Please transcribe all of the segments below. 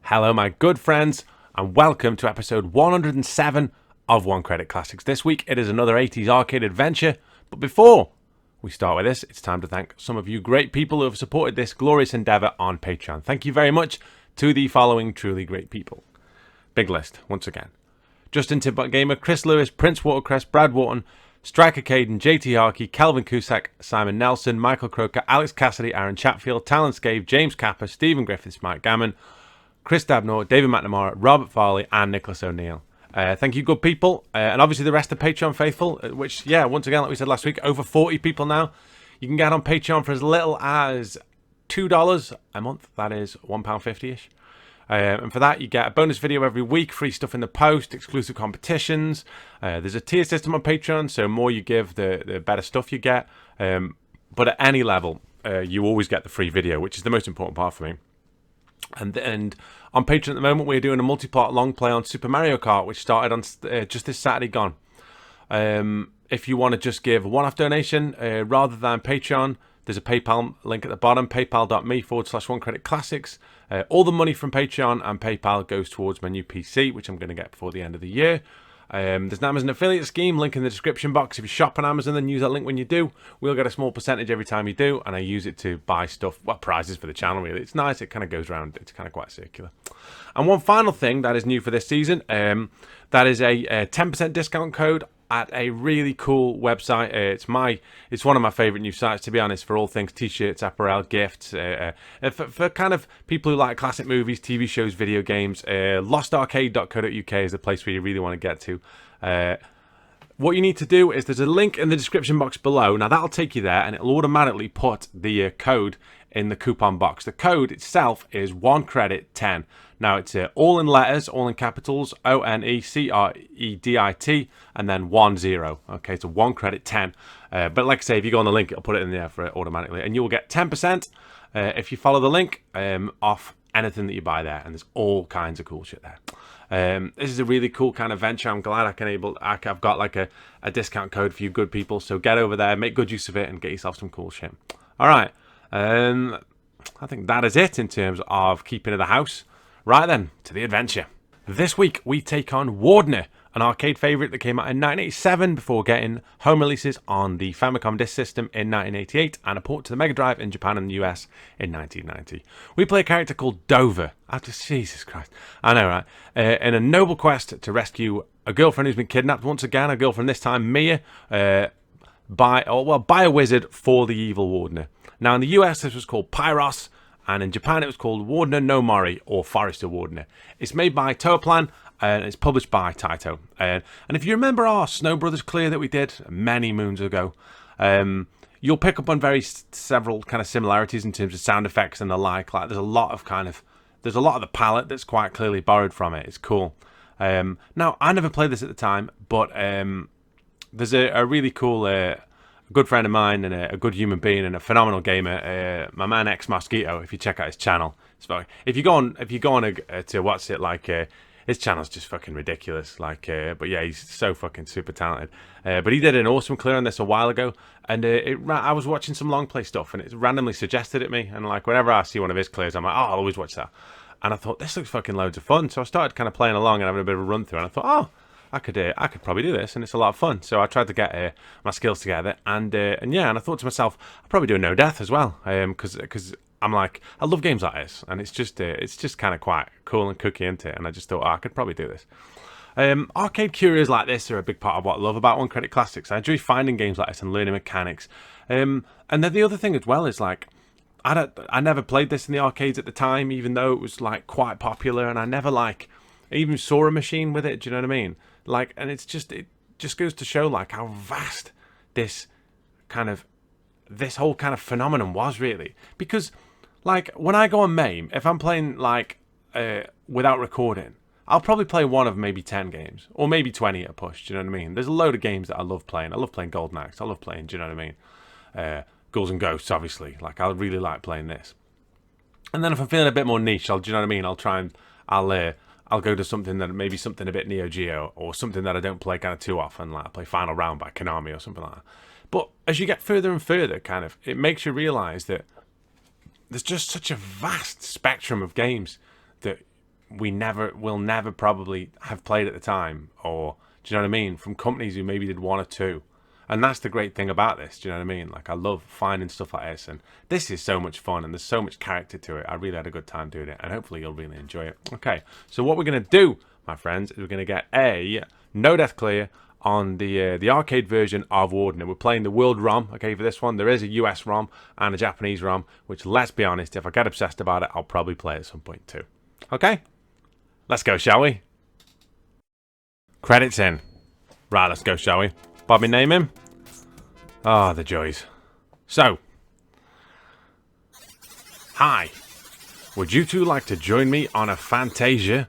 Hello, my good friends, and welcome to episode 107 of One Credit Classics. This week it is another 80s arcade adventure, but before we start with this, it's time to thank some of you great people who have supported this glorious endeavour on Patreon. Thank you very much to the following truly great people. Big list, once again. Justin Tibbot Gamer, Chris Lewis, Prince Watercrest, Brad Wharton, Striker Caden, JT Harkey, Calvin Cusack, Simon Nelson, Michael Croker, Alex Cassidy, Aaron Chatfield, Talon Scave, James Capper, Stephen Griffiths, Mike Gammon, Chris Dabnor, David McNamara, Robert Farley, and Nicholas O'Neill. Thank you, good people. And obviously the rest of Patreon faithful, which, once again, like we said last week, over 40 people now. You can get on Patreon for as little as $2 a month. That is £1.50-ish. And for that, you get a bonus video every week, free stuff in the post, exclusive competitions. There's a tier system on Patreon, so the more you give, the better stuff you get. But at any level, you always get the free video, which is the most important part for me. And on Patreon at the moment, we're doing a multi-part long play on Super Mario Kart, which started on just this Saturday gone. If you want to just give a one-off donation rather than Patreon, there's a PayPal link at the bottom, paypal.me/OneCreditClassics. All the money from Patreon and PayPal goes towards my new PC, which I'm going to get before the end of the year. There's an Amazon affiliate scheme, link in the description box. If you shop on Amazon, then use that link when you do. We'll get a small percentage every time you do, and I use it to buy stuff, prizes for the channel, really. It's nice, it kind of goes around, it's kind of quite circular. And one final thing that is new for this season, that is a 10% discount code at a really cool website. It's one of my favourite new sites, to be honest, for all things t-shirts, apparel, gifts, for kind of people who like classic movies, TV shows, video games. Lostarcade.co.uk is the place where you really want to get to. What you need to do is there's a link in the description box below. Now that'll take you there, and it'll automatically put the code in the coupon box. The code itself is OneCredit10. Now it's all in letters, all in capitals, ONECREDIT, and then 10. Okay, so OneCredit10. But like I say, if you go on the link, it'll put it in there for it automatically, and you will get 10% if you follow the link off anything that you buy there. And there's all kinds of cool shit there. This is a really cool kind of venture. I'm glad I've got like a discount code for you good people. So get over there, make good use of it, and get yourself some cool shit. All right. I think that is it in terms of keeping to the house. Right then, to the adventure. This week we take on Wardner, an arcade favourite that came out in 1987 before getting home releases on the Famicom Disk System in 1988 and a port to the Mega Drive in Japan and the US in 1990. We play a character called Dover. Jesus Christ. I know, right? In a noble quest to rescue a girlfriend who's been kidnapped once again, a girlfriend this time, Mia, by a wizard for the evil Wardner. Now in the US this was called Pyros, and in Japan it was called Wardner no Mori, or Forester Wardner. It's made by Toaplan, and it's published by Taito. And if you remember our Snow Brothers clear that we did many moons ago, you'll pick up on several kind of similarities in terms of sound effects and the like. Like there's a lot of the palette that's quite clearly borrowed from it. It's cool. Now I never played this at the time, but there's a really cool good friend of mine and a good human being and a phenomenal gamer, my man X Mosquito. If you check out his channel, if you go on to what's it like, his channel's just fucking ridiculous. But yeah, he's so fucking super talented. But he did an awesome clear on this a while ago, and I was watching some long play stuff, and it randomly suggested it me. And like whenever I see one of his clears, I'm like, I'll always watch that. And I thought this looks fucking loads of fun. So I started kind of playing along and having a bit of a run through, and I thought, I could probably do this, and it's a lot of fun. So I tried to get my skills together, and I thought to myself, I'll probably do no death as well, because I'm like, I love games like this, and it's just kind of quite cool and kooky, isn't it? And I just thought, I could probably do this. Arcade curios like this are a big part of what I love about One Credit Classics. I enjoy finding games like this and learning mechanics. And then the other thing as well is like, I never played this in the arcades at the time, even though it was like quite popular, and I never even saw a machine with it. Do you know what I mean? Like, and it just goes to show like how vast this whole kind of phenomenon was, really. Because like when I go on MAME, if I'm playing like without recording, I'll probably play one of maybe 10 games, or maybe 20 at a push. Do you know what I mean? There's a load of games that I love playing. I love playing Golden Axe. I love playing, do you know what I mean? Ghouls and Ghosts, obviously. Like, I really like playing this. And then if I'm feeling a bit more niche, do you know what I mean? I'll go to something a bit Neo Geo, or something that I don't play kind of too often. Like I play Final Round by Konami or something like that. But as you get further and further, it makes you realise that there's just such a vast spectrum of games that will never probably have played at the time, or do you know what I mean? From companies who maybe did one or two. And that's the great thing about this, do you know what I mean? Like, I love finding stuff like this, and this is so much fun, and there's so much character to it. I really had a good time doing it, and hopefully you'll really enjoy it. Okay, so what we're going to do, my friends, is we're going to get a no death clear on the arcade version of Wardner. We're playing the world ROM, okay, for this one. There is a US ROM and a Japanese ROM, which, let's be honest, if I get obsessed about it, I'll probably play at some point too. Okay, let's go, shall we? Credits in. Right, let's go, shall we? Bobby, name him. Ah, the joys. So, hi. Would you two like to join me on a Fantasia?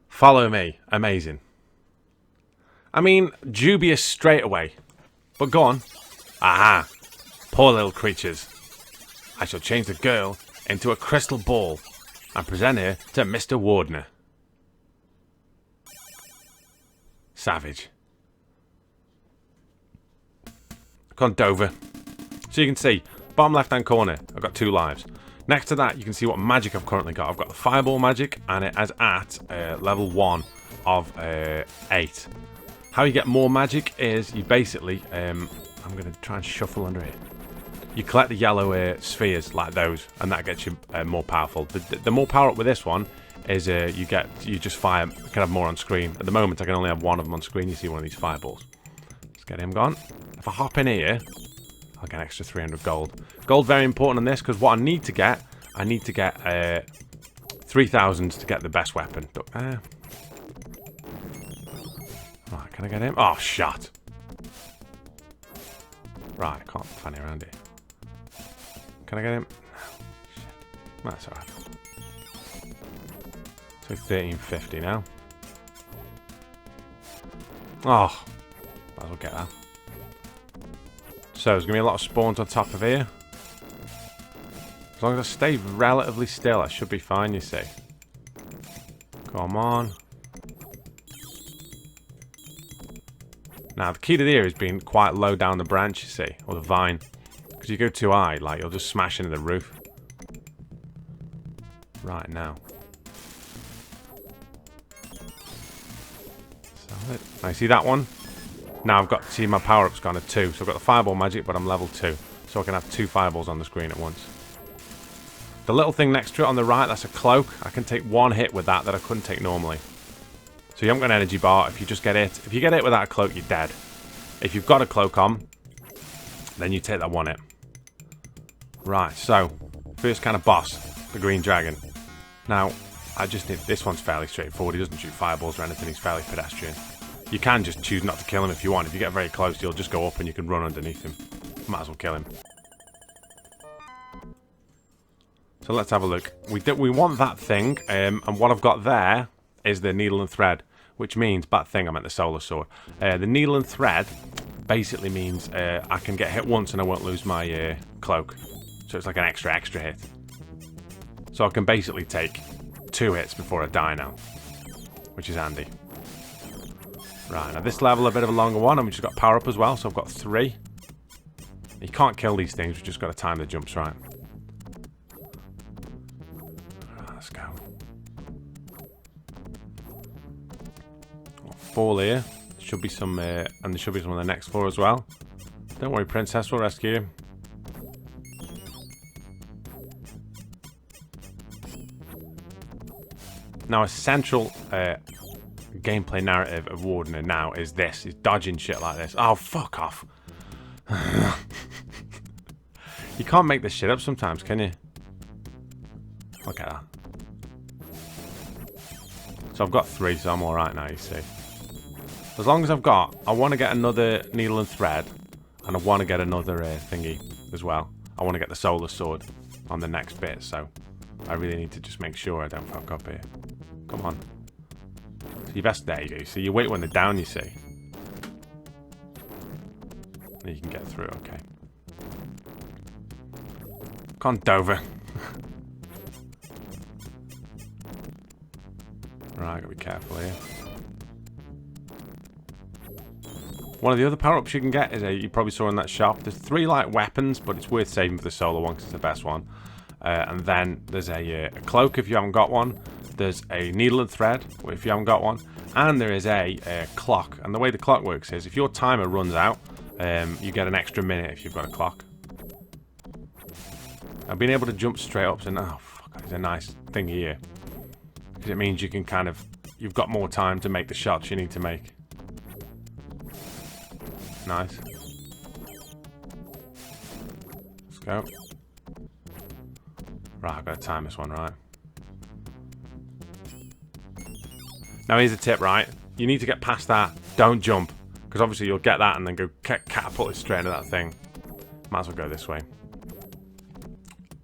Follow me. Amazing. I mean, dubious straight away. But go on. Aha. Poor little creatures. I shall change the girl into a crystal ball and present her to Mr. Wardner. Savage. Gone Dover. So you can see, bottom left hand corner, I've got 2 lives. Next to that, you can see what magic I've currently got. I've got the fireball magic, and it is at level 1 of 8. How you get more magic is you basically, I'm going to try and shuffle under here. You collect the yellow spheres like those, and that gets you more powerful. The more power up with this one is you just fire, you can have more on screen. At the moment, I can only have 1 of them on screen. You see one of these fireballs. Let's get him gone. If I hop in here, I'll get an extra 300 gold. Gold very important on this, because what I need to get 3,000 to get the best weapon. Right, can I get him? Oh, shot. Right, I can't find it around here. Can I get him? No, shit. That's alright. So 1350 now. Oh, might as well get that. So there's going to be a lot of spawns on top of here. As long as I stay relatively still, I should be fine, you see. Come on. Now, the key to here is being quite low down the branch, you see, or the vine. Because you go too high, like, you'll just smash into the roof. Right, now. Solid. Now, you see that one? Now I've got, see, my power-up's gone at 2. So I've got the fireball magic, but I'm level 2. So I can have 2 fireballs on the screen at once. The little thing next to it on the right, that's a cloak. I can take 1 hit with that I couldn't take normally. So you haven't got an energy bar. If you just get it, if you get it without a cloak, you're dead. If you've got a cloak on, then you take that 1 hit. Right, so, first kind of boss, the green dragon. Now, I just need, this one's fairly straightforward. He doesn't shoot fireballs or anything. He's fairly pedestrian. You can just choose not to kill him if you want. If you get very close, you'll just go up and you can run underneath him. Might as well kill him. So let's have a look. We want that thing, and what I've got there is the needle and thread, which means, bad thing, I meant the solar sword. The needle and thread basically means I can get hit once and I won't lose my cloak. So it's like an extra hit. So I can basically take 2 hits before I die now, which is handy. Right, now this level a bit of a longer one, and we just got power up as well, so I've got 3. You can't kill these things, we've just got to time the jumps right. Right, let's go. 4 here. Should be some, and there should be some on the next floor as well. Don't worry, Princess, we'll rescue you. Now, a central gameplay narrative of Wardner now is this. Is dodging shit like this. Oh, fuck off. You can't make this shit up sometimes, can you? Look at that. So I've got 3, so I'm alright now, you see. As long as I've got, I want to get another needle and thread, and I want to get another thingy as well. I want to get the solar sword on the next bit, so I really need to just make sure I don't fuck up here. Come on. So you best, there you go. So you wait when they're down, you see. And you can get through, okay. Come on, Dover. Right, gotta be careful here. One of the other power-ups you can get is you probably saw in that shop. There's 3 light weapons, but it's worth saving for the solar one because it's the best one. And then there's a cloak if you haven't got one. there's a needle and thread, if you haven't got one, and there is a clock. And the way the clock works is if your timer runs out, you get an extra minute if you've got a clock. Now, being able to jump straight up is a nice thing here, because it means you can you've got more time to make the shots you need to make. Nice. Let's go. Right, I've got to time this one, right? Now here's a tip, right? You need to get past that. Don't jump, because obviously you'll get that and then go catapult it straight into that thing. Might as well go this way.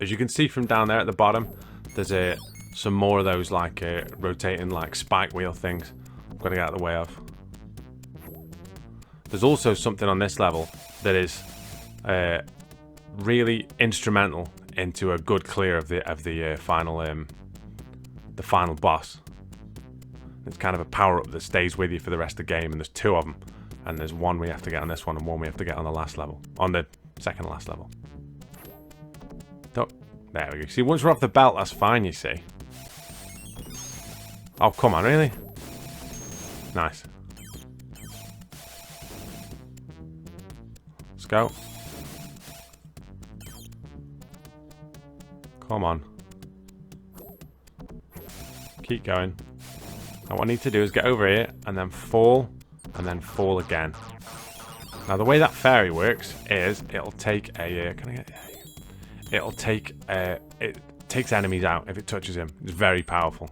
As you can see from down there at the bottom, there's some more of those rotating spike wheel things. I've got to get out of the way of. There's also something on this level that is really instrumental into a good clear of the final boss. It's kind of a power-up that stays with you for the rest of the game, and there's two of them. And there's one we have to get on this one, and one we have to get on the last level. On the second last level. Oh, there we go. See, once we're off the belt, that's fine, you see. Oh, come on, really? Nice. Let's go. Come on. Keep going. Now what I need to do is get over here and then fall again. Now the way that fairy works is it'll take it takes enemies out if it touches him. It's very powerful.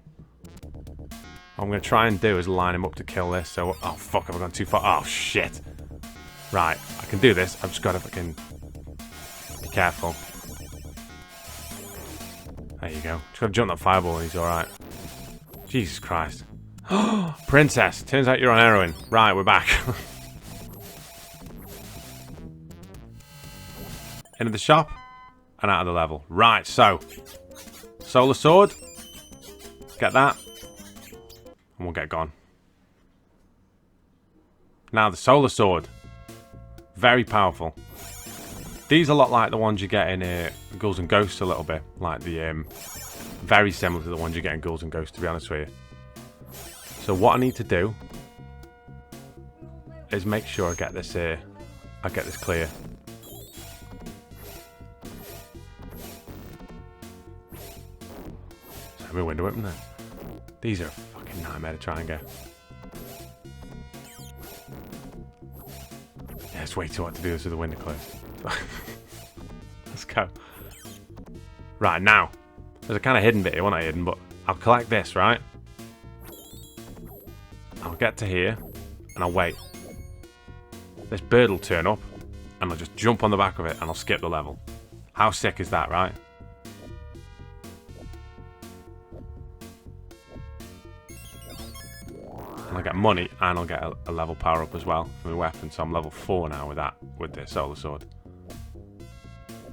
What I'm going to try and do is line him up to kill this. So, oh fuck, have I gone too far? Oh shit. Right, I can do this. I've just got to fucking be careful. There you go. Just got to jump that fireball and he's alright. Jesus Christ. Princess, turns out you're on heroin. Right, we're back. Into the shop and out of the level. Right, so solar sword. Get that. And we'll get gone. Now the solar sword. Very powerful. These are a lot like the ones you get in Ghouls and Ghosts a little bit. Like the very similar to the ones you get in Ghouls and Ghosts, to be honest with you. So what I need to do is make sure I get this clear. So my window open there. These are a fucking nightmare to try and get. Yeah, it's way too hard to do this with the window closed. Let's go. Right, now. There's a kind of hidden bit here. Well, not hidden, but I'll collect this, right? I'll get to here, and I'll wait. This bird will turn up, and I'll just jump on the back of it, and I'll skip the level. How sick is that, right? And I'll get money, and I'll get a level power-up as well for my weapon, so I'm level 4 now with that, with the solar sword.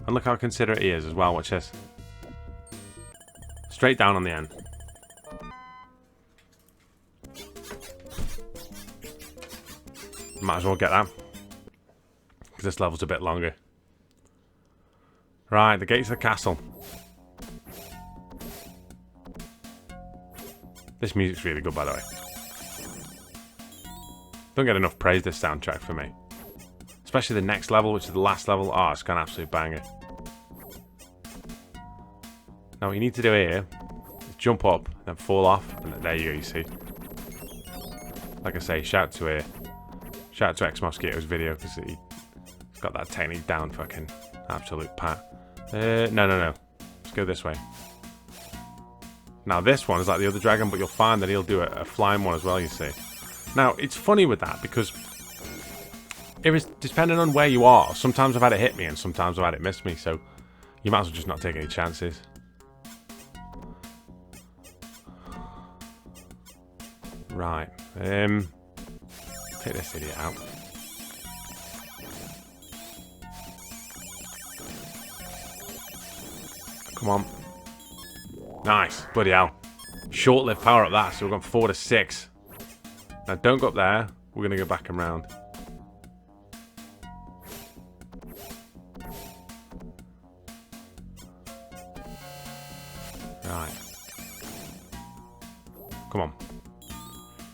And look how considerate he is as well, watch this. Straight down on the end. Might as well get that. Because this level's a bit longer. Right, the gates of the castle. This music's really good, by the way. Don't get enough praise this soundtrack for me. Especially the next level, which is the last level. Oh, it's got an absolute banger. Now what you need to do here is jump up, then fall off, and there you go, you see. Like I say, shout out to X Mosquito's video, because he's got that technique down, fucking absolute pat. No. Let's go this way. Now this one is like the other dragon, but you'll find that he'll do a flying one as well, you see. Now, it's funny with that, because it is depending on where you are. Sometimes I've had it hit me, and sometimes I've had it miss me, so you might as well just not take any chances. Right. Take this idiot out. Come on. Nice. Bloody hell. Short-lived power up that, so we've gone 4 to 6. Now don't go up there. We're going to go back and round. Right. Come on.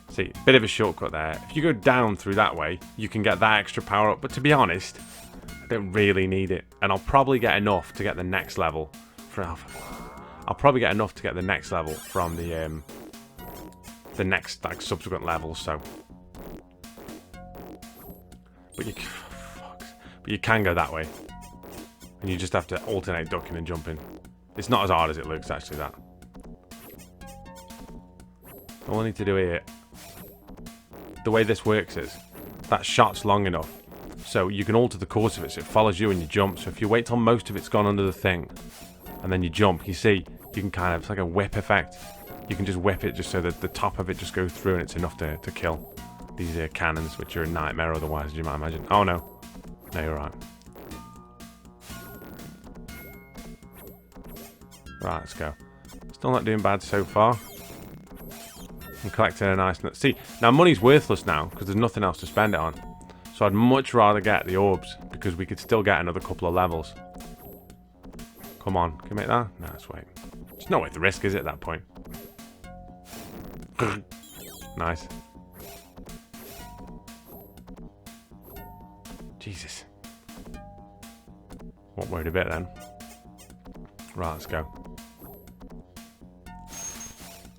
See, bit of a shortcut there. If you go down through that way, you can get that extra power up. But to be honest, I don't really need it. And I'll probably get enough to get the next level. I'll probably get enough to get the next level from the next like subsequent levels. So, but you can go that way, and you just have to alternate ducking and jumping. It's not as hard as it looks, actually. That. All I need to do here, the way this works is that shot's long enough, so you can alter the course of it so it follows you and you jump. So if you wait till most of it's gone under the thing, and then you jump, you see, you can kind of, it's like a whip effect. You can just whip it just so that the top of it just goes through and it's enough to kill these cannons, which are a nightmare otherwise, as you might imagine. Oh no. No, you're right. Right, let's go. Still not doing bad so far. I'm collecting a nice... See, now money's worthless now because there's nothing else to spend it on. So I'd much rather get the orbs because we could still get another couple of levels. Come on, can you make that? No, let's wait. There's no way to risk, is it, at that point? Nice. Jesus. Won't worry a bit then. Right, let's go.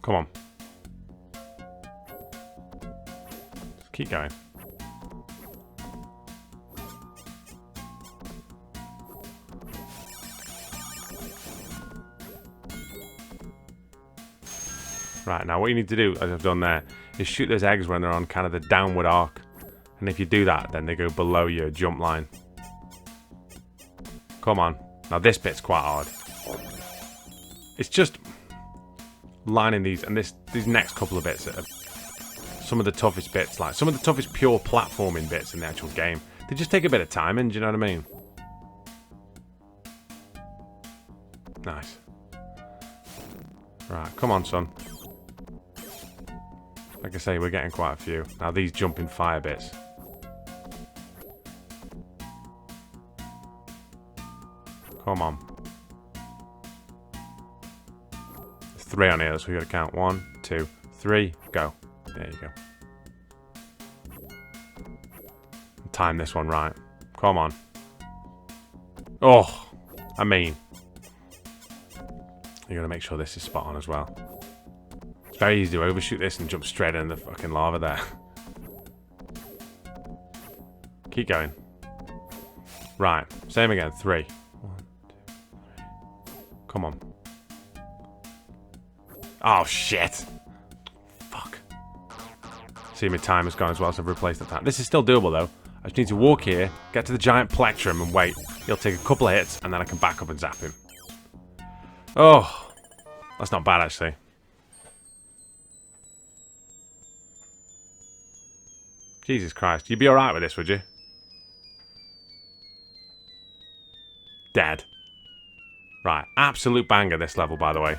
Come on. Just keep going. Right, now what you need to do, as I've done there, is shoot those eggs when they're on kind of the downward arc. And if you do that, then they go below your jump line. Come on. Now this bit's quite hard. It's just lining these, and these next couple of bits are some of the toughest bits, like some of the toughest pure platforming bits in the actual game. They just take a bit of time, and do you know what I mean? Nice. Right, come on, son. Like I say, we're getting quite a few. Now these jumping fire bits. Come on. There's 3 on here, so we got to count 1, 2, 3, go. There you go. Time this one right. Come on. Oh, I mean, you got to make sure this is spot on as well. It's very easy to overshoot this and jump straight in the fucking lava there. Keep going. Right, same again. 3. 1, 2, 3. Come on. Oh shit. Fuck. See, my time has gone as well, so I've replaced the time. This is still doable though. I just need to walk here, get to the giant plectrum and wait. He'll take a couple of hits and then I can back up and zap him. Oh, that's not bad actually. Jesus Christ. You'd be alright with this, would you? Dead. Right. Absolute banger this level, by the way.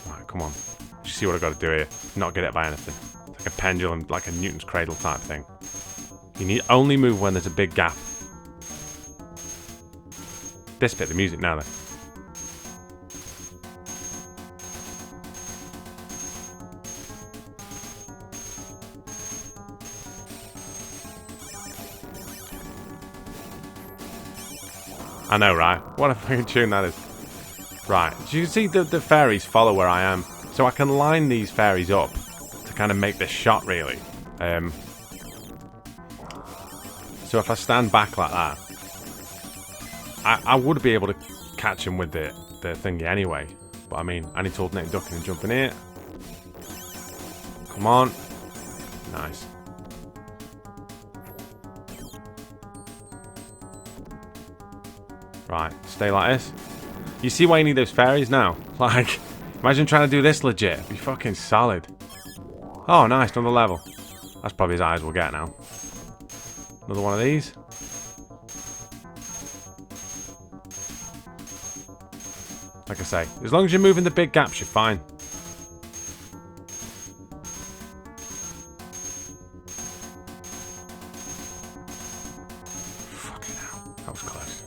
Right, come on. Just see what I've got to do here. Not get hit by anything. It's like a pendulum, like a Newton's cradle type thing. You need only move when there's a big gap. This bit, the music now then. I know, right? What a fucking tune that is. Right, so you can see the fairies follow where I am. So I can line these fairies up to kind of make this shot, really. So if I stand back like that, I would be able to catch him with the thingy anyway. But I mean, I need to alternate ducking and jumping here. Come on. Nice. Right, stay like this. You see why you need those fairies now? Like, imagine trying to do this legit. It'd be fucking solid. Oh, nice, another level. That's probably as high as we'll get now. Another one of these. Like I say, as long as you're moving the big gaps, you're fine. Fucking hell, that was close.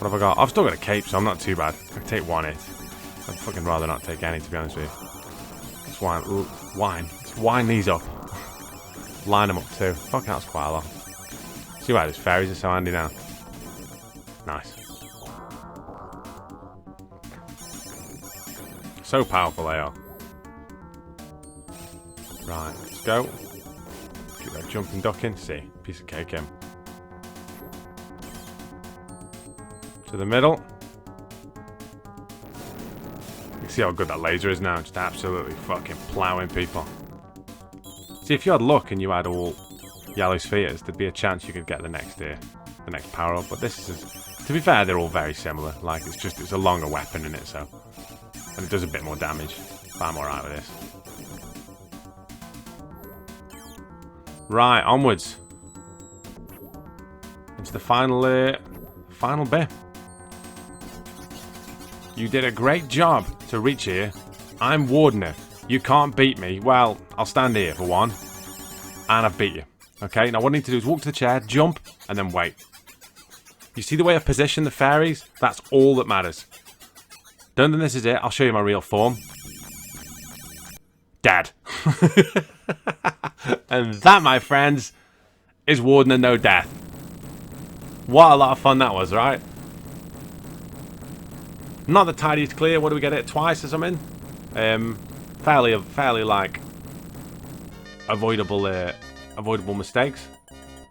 What have I got? I've still got a cape, so I'm not too bad. I can take one hit. I'd fucking rather not take any, to be honest with you. Let's wine. Let's wine these up. Line them up too. Fucking that's quite a lot. See why these fairies are so handy now. Nice. So powerful they are. Right, let's go. Keep that jumping ducking. See, piece of cake in. To the middle. You can see how good that laser is now. Just absolutely fucking ploughing people. See, if you had luck and you had all yellow spheres, there'd be a chance you could get the next power up. But this is, to be fair, they're all very similar. Like it's a longer weapon in it, so, and it does a bit more damage. But I'm alright with this. Right, onwards into the final bit. You did a great job to reach here. I'm Wardner. You can't beat me. Well, I'll stand here for one. And I've beat you. Okay, now what I need to do is walk to the chair, jump, and then wait. You see the way I've positioned the fairies? That's all that matters. Don't think this is it. I'll show you my real form. Dead. And that, my friends, is Wardner No Death. What a lot of fun that was, right? Not the tidiest clear. What do we get it twice or something? Fairly like avoidable mistakes,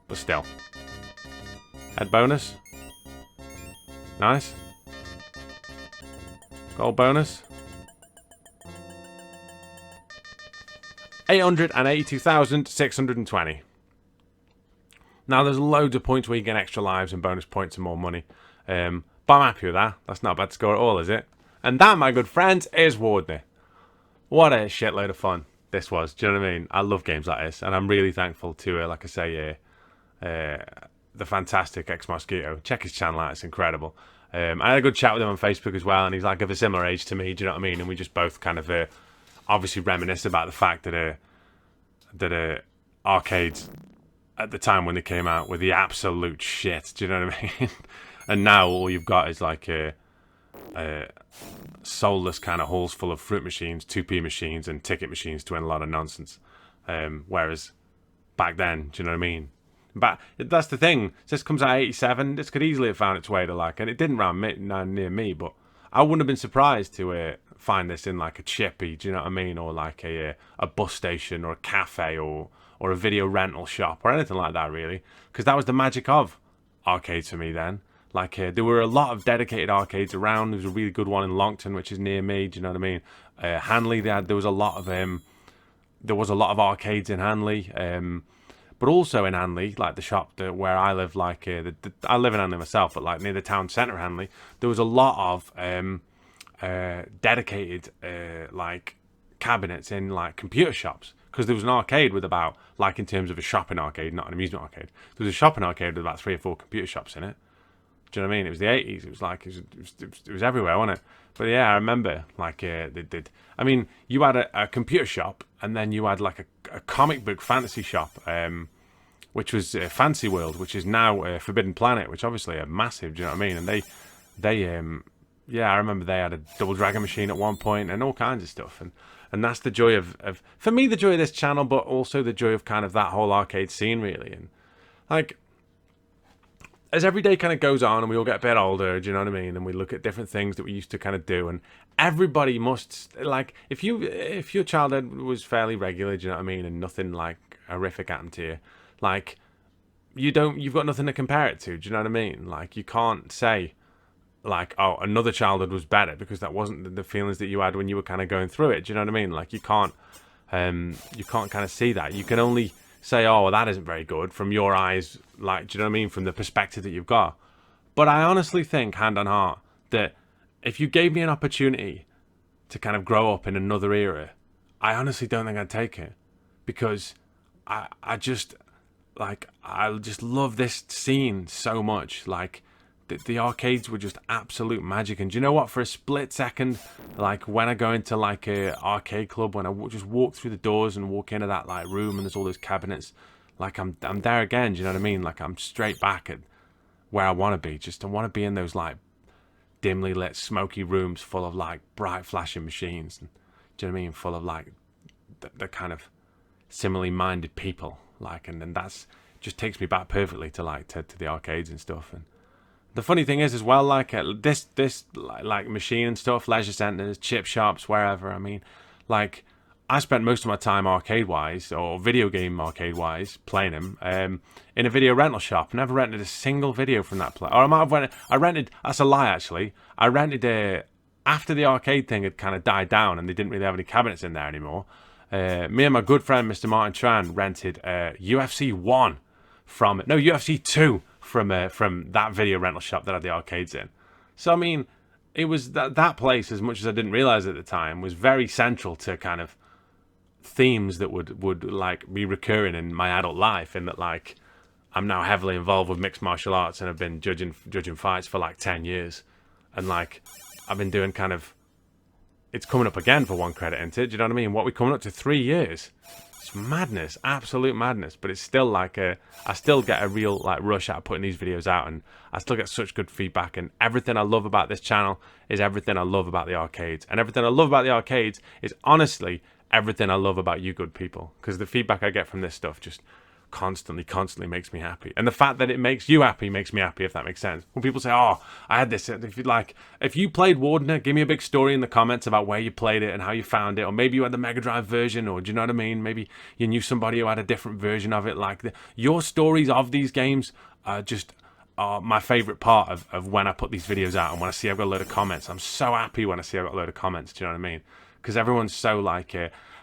but still. Head bonus. Nice. Gold bonus. 882,620. Now there's loads of points where you get extra lives and bonus points and more money. But I'm happy with that. That's not a bad score at all, is it? And that, my good friends, is Wardner. What a shitload of fun this was. Do you know what I mean? I love games like this, and I'm really thankful to, like I say, the fantastic Ex Mosquito. Check his channel out; it's incredible. I had a good chat with him on Facebook as well, and he's like of a similar age to me. Do you know what I mean? And we just both kind of obviously reminisce about the fact that arcades at the time when they came out were the absolute shit. Do you know what I mean? And now all you've got is like soulless kind of halls full of fruit machines, 2p machines, and ticket machines to win a lot of nonsense. Whereas back then, do you know what I mean? But that's the thing. This comes out 87. This could easily have found its way to like, and it didn't near me, but I wouldn't have been surprised to find this in like a chippy, do you know what I mean? Or like a bus station or a cafe or a video rental shop or anything like that, really. Because that was the magic of arcades for me then. Like, there were a lot of dedicated arcades around. There was a really good one in Longton, which is near me. Do you know what I mean? Hanley, there was a lot of arcades in Hanley. But also in Hanley, like the shop where I live, like I live in Hanley myself, but like near the town centre of Hanley, there was a lot of dedicated like cabinets in like computer shops. Because there was an arcade with about, like in terms of a shopping arcade, not an amusement arcade. There was a shopping arcade with about 3 or 4 computer shops in it. Do you know what I mean? It was the 80s. It was like it was everywhere, wasn't it? But yeah, I remember like they did. I mean, you had a computer shop, and then you had like a comic book fantasy shop, which was Fancy World, which is now Forbidden Planet, which obviously are massive. Do you know what I mean? And they yeah, I remember they had a Double Dragon machine at one point and all kinds of stuff. And that's the joy of for me, the joy of this channel, but also the joy of kind of that whole arcade scene, really. And like, as every day kind of goes on and we all get a bit older, do you know what I mean? And we look at different things that we used to kind of do, and everybody must, like, if your childhood was fairly regular, do you know what I mean, and nothing like horrific happened to you, like, you've got nothing to compare it to, do you know what I mean? Like, you can't say like, oh, another childhood was better, because that wasn't the feelings that you had when you were kind of going through it. Do you know what I mean? Like, you can't kind of see that. You can only say, oh, well, that isn't very good from your eyes, like, do you know what I mean, from the perspective that you've got. But I honestly think, hand on heart, that if you gave me an opportunity to kind of grow up in another era, I honestly don't think I'd take it, because I just love this scene so much. Like, the arcades were just absolute magic. And do you know what? For a split second, like when I go into like a arcade club, when I just walk through the doors and walk into that like room and there's all those cabinets, like I'm there again. Do you know what I mean? Like, I'm straight back at where I want to be. Just I want to be in those like dimly lit, smoky rooms full of like bright flashing machines. And, do you know what I mean? Full of like the kind of similarly minded people. Like, and then that's just takes me back perfectly to like to the arcades and stuff. And the funny thing is as well, like this like machine and stuff, leisure centers, chip shops, wherever. I mean, like I spent most of my time arcade wise or video game arcade wise playing them in a video rental shop. Never rented a single video from that place. Or I might have rented. I rented. That's a lie, actually. I rented after the arcade thing had kind of died down and they didn't really have any cabinets in there anymore. Me and my good friend Mr. Martin Tran rented UFC 1 from UFC 2 from that video rental shop that had the arcades in. So I mean, it was that place, as much as I didn't realize at the time, was very central to kind of themes that would like be recurring in my adult life. In that, like, I'm now heavily involved with mixed martial arts and I've been judging fights for like 10 years, and like I've been doing kind of, it's coming up again for 1 credit, isn't it? Do you know what I mean? What, we're coming up to 3 years. It's madness, absolute madness. But it's still like I still get a real like rush out of putting these videos out, and I still get such good feedback. And everything I love about this channel is everything I love about the arcades, and everything I love about the arcades is honestly everything I love about you good people. Because the feedback I get from this stuff just constantly makes me happy, and the fact that it makes you happy makes me happy, if that makes sense. When people say, oh, I had this, if you played Wardner, give me a big story in the comments about where you played it and how you found it, or maybe you had the Mega Drive version, or do you know what I mean, maybe you knew somebody who had a different version of it. Like your stories of these games are just my favorite part of when I put these videos out, and when I see I've got a load of comments. I'm so happy when I see I've got a load of comments, do you know what I mean? Because everyone's so like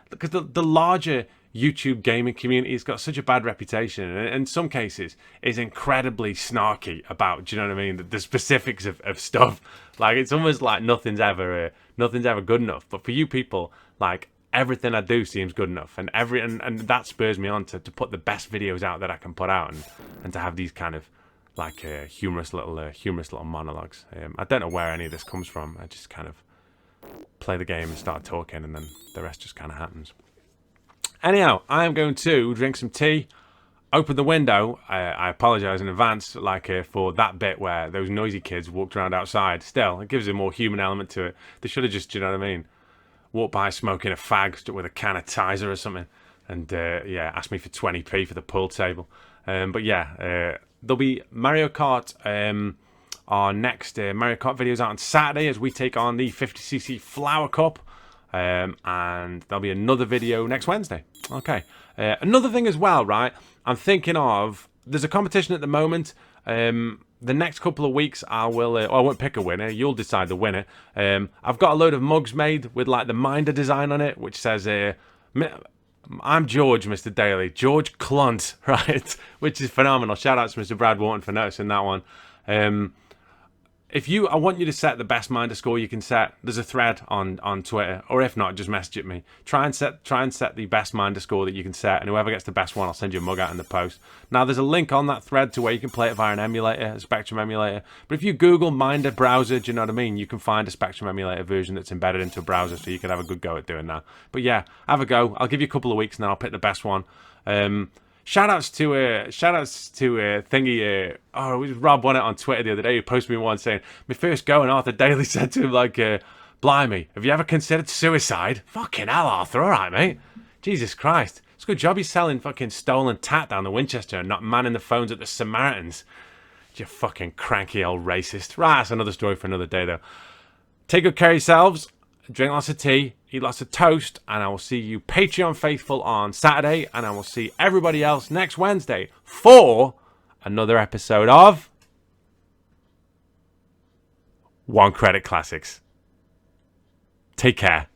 because the larger YouTube gaming community has got such a bad reputation, and in some cases is incredibly snarky about, do you know what I mean, the specifics of stuff. Like, it's almost like nothing's ever good enough. But for you people, like, everything I do seems good enough, and and that spurs me on to put the best videos out that I can put out, and to have these kind of like humorous little monologues. I don't know where any of this comes from. I just kind of play the game and start talking, and then the rest just kind of happens. Anyhow, I am going to drink some tea, open the window. I apologise in advance, like for that bit where those noisy kids walked around outside. Still, it gives a more human element to it. They should have just, do you know what I mean, walked by smoking a fag with a can of Tizer or something, and yeah, asked me for 20p for the pool table. But yeah, there'll be Mario Kart. Our next Mario Kart video is out on Saturday as we take on the 50cc Flower Cup. And there'll be another video next Wednesday. Okay. Another thing as well, right? I'm thinking of, there's a competition at the moment. The next couple of weeks, I won't pick a winner. You'll decide the winner. I've got a load of mugs made with like the Minder design on it, which says, I'm George, Mr. Daly. George Clunt, right? Which is phenomenal. Shout out to Mr. Brad Wharton for noticing that one. I want you to set the best Minder score you can set. There's a thread on Twitter, or if not, just message it me. Try and set the best Minder score that you can set, and whoever gets the best one, I'll send you a mug out in the post. Now, there's a link on that thread to where you can play it via an emulator, a Spectrum emulator. But if you Google Minder browser, do you know what I mean? You can find a Spectrum emulator version that's embedded into a browser, so you can have a good go at doing that. But yeah, have a go. I'll give you a couple of weeks, and then I'll pick the best one. Shoutouts to Thingy. Oh, it was Rob on it on Twitter the other day. He posted me one saying, my first go, and Arthur Daly said to him, like, blimey, have you ever considered suicide? Fucking hell, Arthur, all right, mate. Jesus Christ. It's a good job he's selling fucking stolen tat down the Winchester and not manning the phones at the Samaritans. You fucking cranky old racist. Right, that's another story for another day, though. Take good care of yourselves. Drink lots of tea, eat lots of toast, and I will see you Patreon faithful on Saturday, and I will see everybody else next Wednesday for another episode of 1 Credit Classics. Take care.